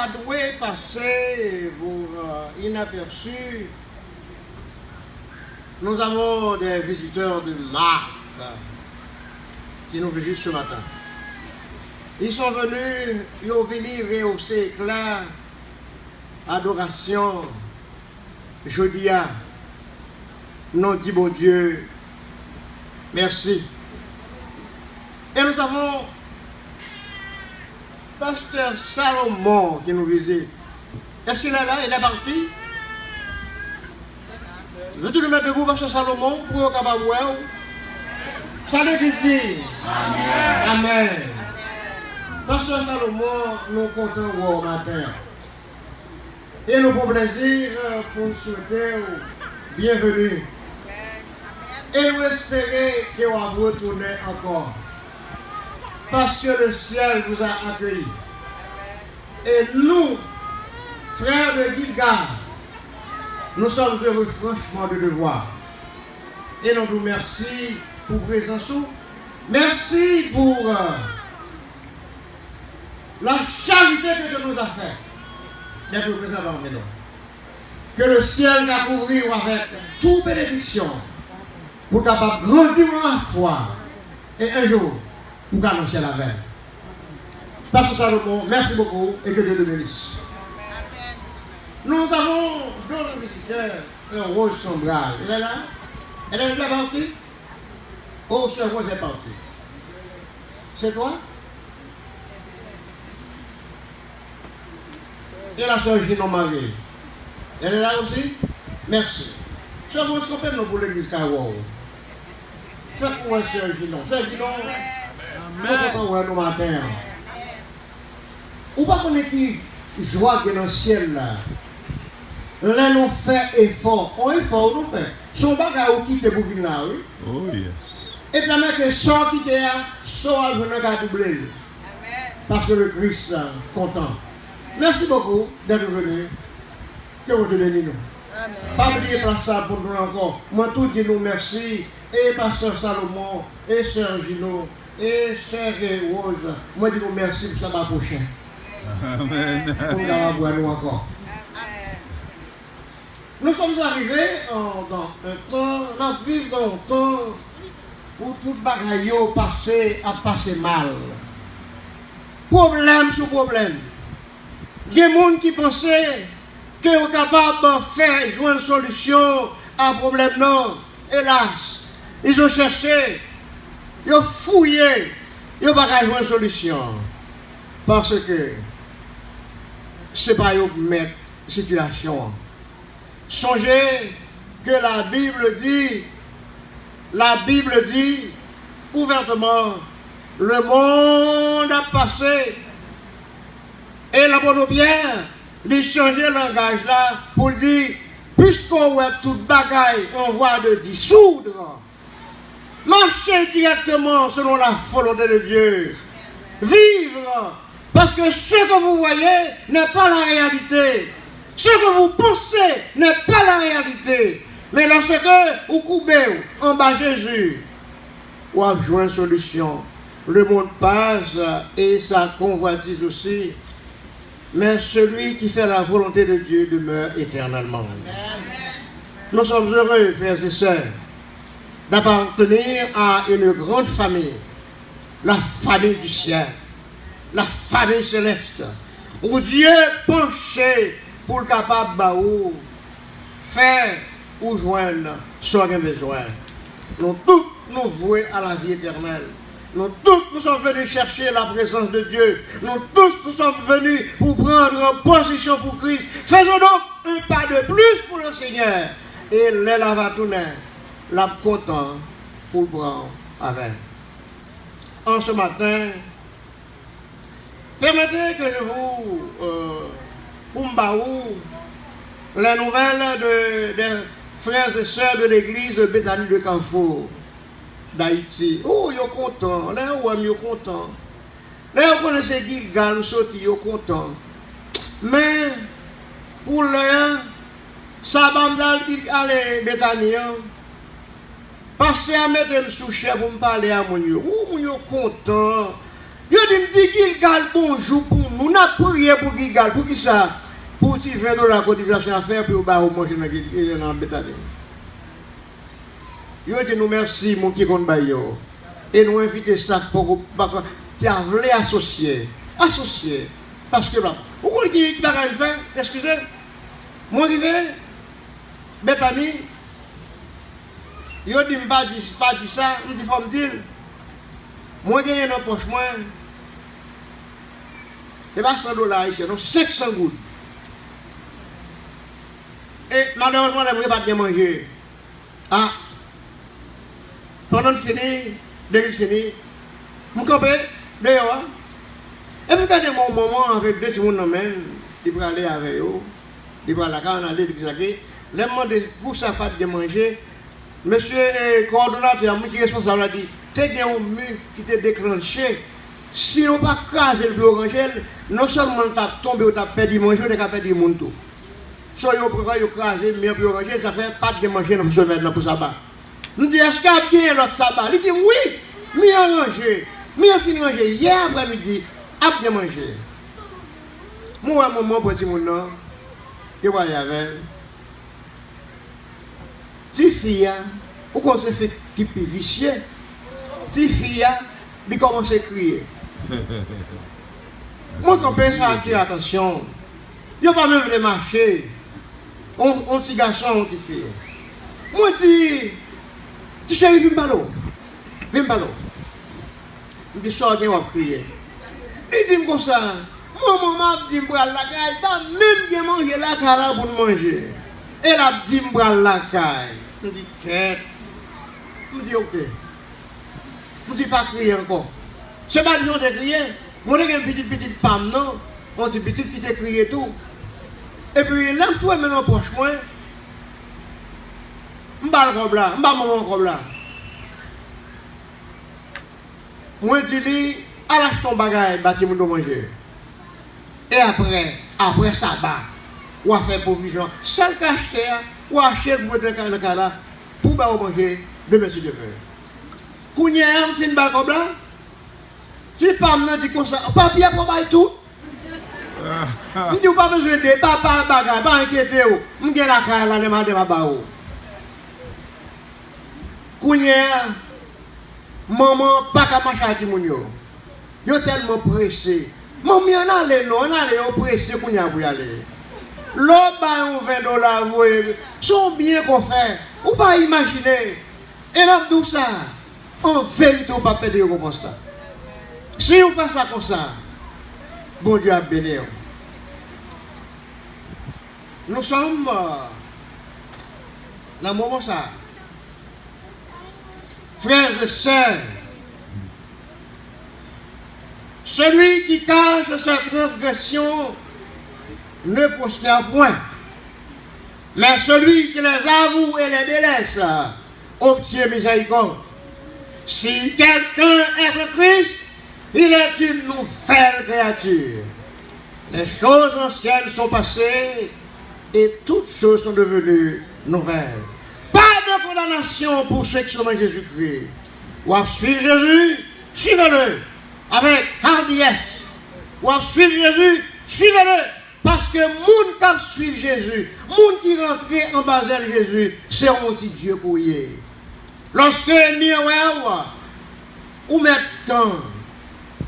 pas doué passer pour inaperçu. Nous avons des visiteurs de marque qui nous visitent ce matin. Ils sont venus, ils ont venu rehausser éclat, adoration, jodia. Nous dit bon Dieu, merci. Et nous avons Pasteur Salomon qui nous visite. Est-ce qu'il est là? Il est parti? Veux-tu le mettre debout, Pasteur Salomon, pour être capable de voir? Salut Christine. Amen. Amen. Pasteur Salomon, nous comptons voir au matin. Et nous avons plaisir pour nous souhaiter bienvenue. Et nous espérons que vous allez retourner encore. Parce que le ciel vous a accueilli. Et nous, frères de Giga, nous sommes heureux franchement de le voir. Et nous vous remercions pour votre présence. Merci pour la charité que nous a faite d'être présent parmi nous. Que le ciel va couvrir avec toute bénédiction pour capable grandir dans la foi. Et un jour, pour annoncer la veille. Pasteur Salomon, merci beaucoup et que Dieu te bénisse. Nous avons d'autres visiteurs, un Rose Sombral. Elle est là? Elle est déjà partie? Oh, ce Rose est parti. C'est toi? Et la soeur Ginon Marie. Elle est là aussi? Merci. Soeur Rose, comprenez-nous pour l'église Kawaou. Faites pour soeur Ginon. Soeur Ginon. Nous matin. Ou pas qu'on est qui joie que dans le ciel là. Là nous fait effort. On effort nous fait. Son bagage ou quitte pour venir là, oui. Oh yes. Et puis là que sort qui est sort venir à doubler. Parce que le Christ est content. Merci beaucoup d'être venu. Que vous te bénisse nous. Pas oublier par ça pour nous encore. Moi tout dis nous merci. Et Pasteur Salomon et Sœur Gino. Et Sœur Rose, moi je vous remercie pour ça prochain. Amen. Pour nous encore. Nous sommes arrivés dans un temps, nous vivons dans un temps où tout bagaille a passé mal. Problème sur problème. Il y a des gens qui pensaient qu'ils sont capables de faire jouer une solution à un problème. Non, hélas, ils ont cherché. Ils ont fouillé, ils n'ont pas joué une solution. Parce que ce n'est pas eux qui mettent la situation. Songez que la Bible dit ouvertement, le monde a passé. Et la bonne bière, il changer le langage là pour dire, puisqu'on voit toute bagaille, on voit de dissoudre. Marchez directement selon la volonté de Dieu. Vivre. Parce que ce que vous voyez n'est pas la réalité. Ce que vous pensez n'est pas la réalité. Mais lorsque vous coupez en bas Jésus, vous avez besoin de solution. Le monde passe et sa convoitise aussi. Mais celui qui fait la volonté de Dieu demeure éternellement. Nous sommes heureux, frères et sœurs, d'appartenir à une grande famille, la famille du ciel, la famille céleste, où Dieu penché pour le capable de faire ou joindre ce qu'on a besoin. Nous tous nous vouer à la vie éternelle. Nous tous nous sommes venus chercher la présence de Dieu. Nous tous nous sommes venus pour prendre position pour Christ. Faisons donc un pas de plus pour le Seigneur. Et l'elle va tourner. La content pour le prendre avec. En ce matin, permettez que je vous la nouvelle des frères et sœurs de l'église de Bethanie de Carrefour d'Haïti. Oh, ils sont contents. Là, ils sont contents. Là, vous connaissez Gilgal, nous sortis, ils sont contents. Mais, pour l'un, ça va aller Bethanie. Passez à mettre le sous-chef pour me parler à mon yo. Oh, mon yo content. Yo dit Gilgal bonjour pour nous. On a prié pour Gilgal. Pour qui ça? Pour $20 cotisation à faire pour manger dans la bétail. Yo dit nous merci mon qui compte bayo. Et nous inviter ça pour qui a voulu associer. Associer. Parce que là, vous connaissez qui va faire? Excusez. Moi qui vais Bethany. Yo dit pas dit ça, on dit faut me dire. Moi gagne dans poche moi. Et pas $100 ici, non 500 gouttes. Et malheureusement, je ne pas bien manger. Ah, pendant que fini, dès que fini, je campe dehors. Et puis quand j'ai mon moment avec deux personnes dans main, il peut aller avec eux, il peut aller à la aller, il peut aller. Je demande pour ça pas de manger. Monsieur le coordonnateur, qui est responsable, a dit, tu as un mur qui t'est déclenché. Si on ne pas craser le bureau rangel, non seulement tu as tombé ou tu as perdu manger, tu as perdu mon tout. Soit on préfère craser, mais bureau rangel, ça fait pas de manger dans le pour sabbat. Nous disons, est-ce qu'il y a bien notre sabbat? Il dit oui, mieux ranger, mieux fini ranger. Hier après-midi, a bien manger. Moi, un moment pour dire mon nom, je vois y avec. Tu fille, ou qu'on se fait qui peut vicieux, tu fille, il commence à crier. Moi, quand je pense à attirer attention, il n'y a pas même de marcher. On petit garçon, on petit fille. Moi, tu chérie, viens ballon. Viens ballon. Je dis, sors, viens crier. Il dit comme ça, mon maman dit, je vais la caille, pas même manger la caille pour manger. Elle a dit, je vais la caille. Je dis, quête. Je dis, ok. Je dis, pas crier encore. C'est pas disons de crier. Moi, j'ai une petite femme, non? On dit, petite qui t'a crié tout. Et puis, là, il faut maintenant proche moi. Je ne parle pas là, je ne parle pas là. Moi, je dis, allez ton bagage, bâtiment de manger. Et après ça, on va faire provision. Seul qu'acheter, ou acheter pour le cas là, pour manger, demain si je veux. Kounya, on fait une balle comme là. Tu parles, on dit comme ça, papier pour bailler tout. Je dis, pas besoin de papa, bagage, pas inquiéter. Je dis, la caille là, je vais pas. Kounya, maman, pas qu'à marcher à Timounio. Yo tellement pressé. Maman, on allait pressé pour y aller. L'autre, $20, sont bien qu'on fait. Ou pas imaginer. Et même tout ça, en vérité, on ne peut pas perdre comme ça. Si on fait ça comme ça, bon Dieu a béni. Nous sommes dans le moment ça. Frères et sœurs, celui qui cache sa transgression ne prospère point. Mais celui qui les avoue et les délaisse obtient miséricorde. Si quelqu'un est de Christ, il est une nouvelle créature. Les choses anciennes sont passées et toutes choses sont devenues nouvelles. Pas de condamnation pour ceux qui sont en Jésus-Christ. Ou à suivre Jésus, suivez-le avec hardiesse. Ou à suivre Jésus, suivez-le. Parce que les gens qui suivent Jésus, les gens qui rentrent en bas de Jésus, seront aussi Dieu pour eux. Lorsque nous ou maintenant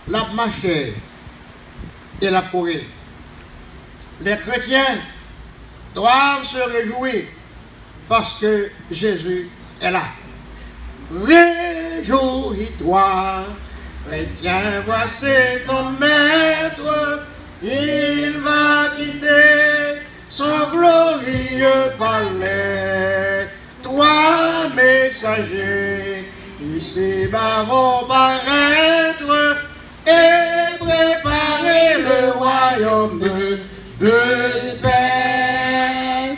la marche et la pourrie, les chrétiens doivent se réjouir parce que Jésus est là. Réjouis-toi, chrétien, voici ton maître. Il va quitter son glorieux palais. Toi, messager, ici-bas vont paraître et préparer le royaume de paix.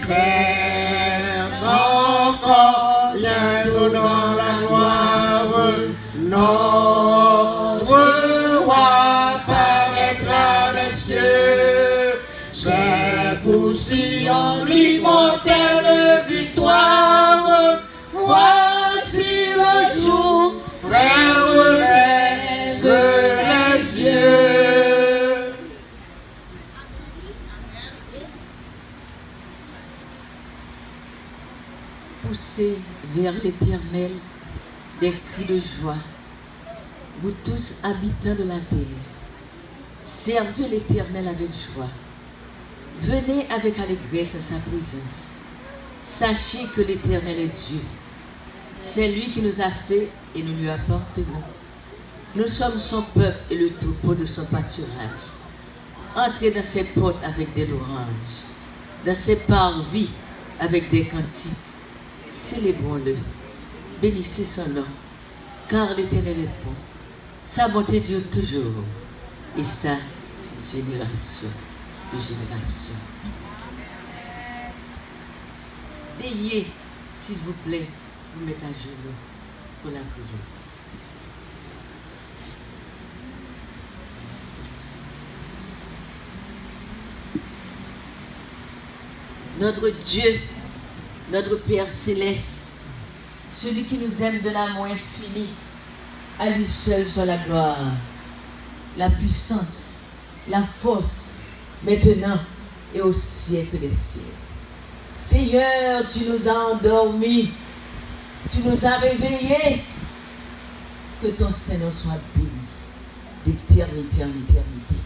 Faire encore bientôt dans la gloire. Notre roi paraîtra des cieux. C'est pour Sion l'immortelle victoire. Voici le jour, frère, lève les yeux. poussez vers l'Éternel des cris de joie, vous tous habitants de la terre. Servez l'Éternel avec joie. Venez avec allégresse à sa présence. Sachez que l'Éternel est Dieu. C'est lui qui nous a fait et nous lui appartenons. Nous sommes son peuple et le troupeau de son pâturage. Entrez dans ses portes avec des louanges, dans ses parvis avec des cantiques. Célébrons-le, bénissez son nom, car l'Éternel est bon. Sa bonté dure toujours, et sa génération de génération. Daignez, s'il vous plaît, vous mettre à genoux pour la prière. Notre Dieu, notre Père céleste, celui qui nous aime de l'amour infini, à lui seul soit la gloire, la puissance, la force, maintenant et au siècle des siècles. Seigneur, tu nous as endormis, tu nous as réveillés, que ton Seigneur soit béni d'éternité en éternité.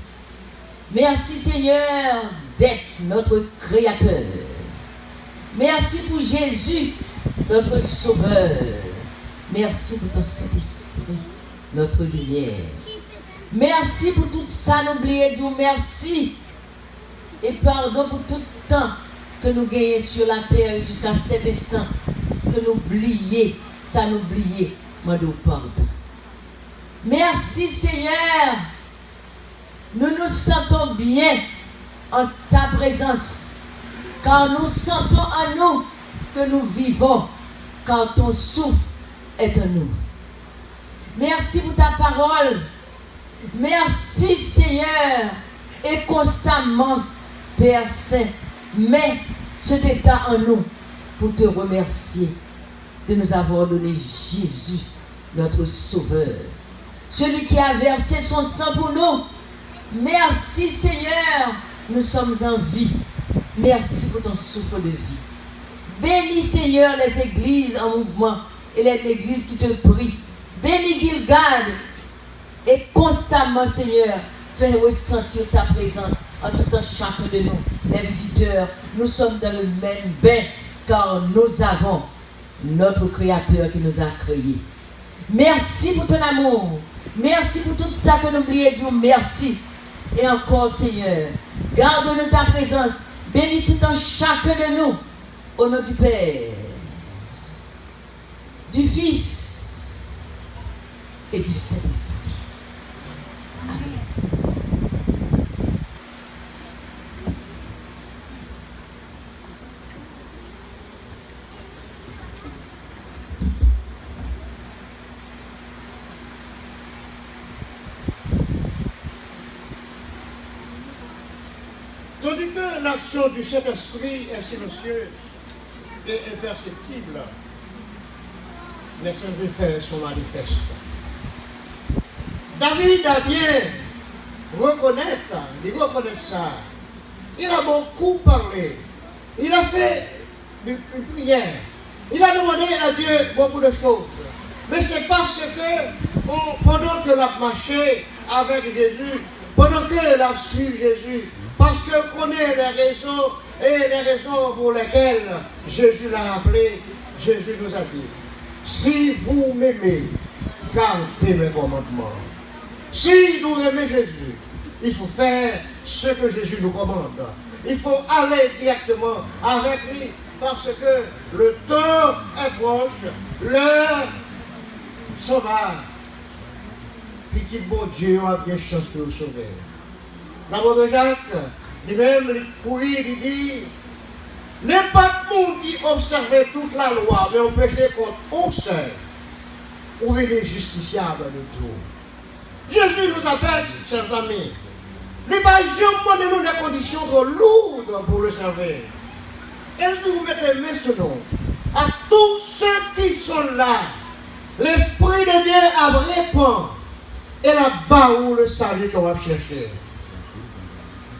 Merci Seigneur d'être notre Créateur. Merci pour Jésus, notre Sauveur. Merci pour ton Saint-Esprit, notre lumière. Merci pour tout ça, n'oubliez Dieu, merci. Et pardon pour tout le temps que nous gagnons sur la terre jusqu'à cet instant. Que nous oublions, ça nous oublier, moi nous pardon. Merci Seigneur. Nous nous sentons bien en ta présence, car nous sentons en nous que nous vivons, car ton souffle est en nous. Merci pour ta parole. Merci Seigneur. Et constamment, Père Saint, mets cet état en nous pour te remercier de nous avoir donné Jésus, notre Sauveur. Celui qui a versé son sang pour nous. Merci Seigneur, nous sommes en vie. Merci pour ton souffle de vie. Bénis Seigneur les églises en mouvement et les églises qui te prient. Bénis Gilgad et constamment Seigneur, fais ressentir ta présence en tout temps chacun de nous, les visiteurs. Nous sommes dans le même bain car nous avons notre Créateur qui nous a créés. Merci pour ton amour. Merci pour tout ça que nous oublions, Dieu. Merci. Et encore, Seigneur, garde-nous ta présence. Bénis tout en chacun de nous. Au nom du Père, du Fils et du Saint-Esprit. Amen. Tandis que l'action du Saint-Esprit est silencieuse et imperceptible, mais ses effets sont manifestes. David a bien reconnaître ça. Il a beaucoup parlé. Il a fait une prière. Il a demandé à Dieu beaucoup de choses. Mais c'est parce que pendant que l'a marché avec Jésus, pendant que l'a suivi Jésus, parce que connaît les raisons et les raisons pour lesquelles Jésus l'a appelé, Jésus nous a dit, si vous m'aimez, gardez mes commandements. Si nous aimons Jésus, il faut faire ce que Jésus nous commande. Il faut aller directement avec lui parce que le temps est proche, l'heure s'en va. Petit bon Dieu a bien chance de nous sauver. L'apôtre Jacques, lui-même, il courit, il dit, n'est pas tout le monde qui observait toute la loi, mais on péchait contre un seul, ou venir justiciable de tout. Jésus nous appelle, chers amis, il ne va jamais donner nous des conditions trop lourdes pour le servir. Et vous mettez les mains sur nous. À tous ceux qui sont là, l'Esprit de Dieu a répondu. Et là-bas où le salut qu'on va chercher.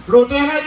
L'auteur a dit,